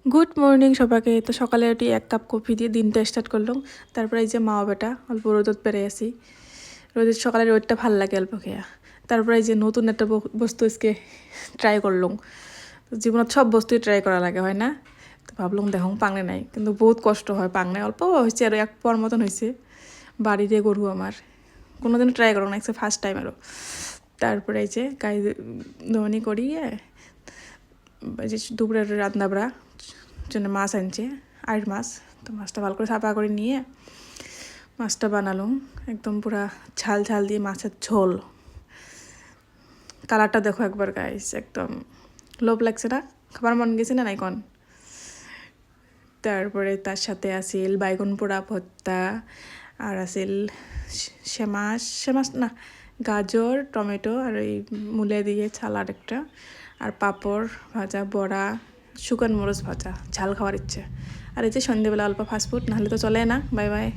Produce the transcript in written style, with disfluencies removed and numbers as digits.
Good morning সবাইকে। তো সকালে উঠি 1 কাপ কফি দিয়ে দিনটা স্টার্ট করলাম। তারপরে এই যে মা বেটা অল্প রোদত পেরে আসি, রোদের সকালের রোদটা ভাল লাগে অল্প খেয়া। তারপরে এই যে নতুন একটা বস্তু আজকে ট্রাই করলাম। তো জীবনত সব বস্তুই ট্রাই করা লাগে, হয় না? তো ভাবলাম দেখুন পাংনে নাই, কিন্তু বহুত কষ্ট হয় পাংনে। অল্প হয়েছে আর 1 পর মতন হয়েছে। বাড়িতে গরু আমার কোনোদিন ট্রাই করো না, একটা ফার্স্ট টাইম আরও। তারপরে এই যে গাই দমনি করিয়ে এই যে দুপুরের রান্না বড়া জন্য মাছ আনছে, আইড় মাছ। তো মাছটা ভালো করে সাফা করে নিয়ে মাছটা বানালাম একদম পুরা ঝাল ঝাল দিয়ে, মাছের ঝোল। কালারটা দেখো একবার গাইস, একদম লোভ লাগছে না? খাবার মন গেছে না নাই কোন? তারপরে তার সাথে আসিল বাইগন পোড়া ভর্তা, আর আসিল সেমাস না, গাজর টমেটো আর এই মূলে দিয়ে ছালাড একটা, আর পাঁপড় ভাজা, বড়া, শুকান মরিচ ভাজা। ঝাল খাওয়ার ইচ্ছে। আর এই যে সন্ধ্যেবেলা অল্প ফাস্টফুড, নাহলে তো চলে না। Bye bye.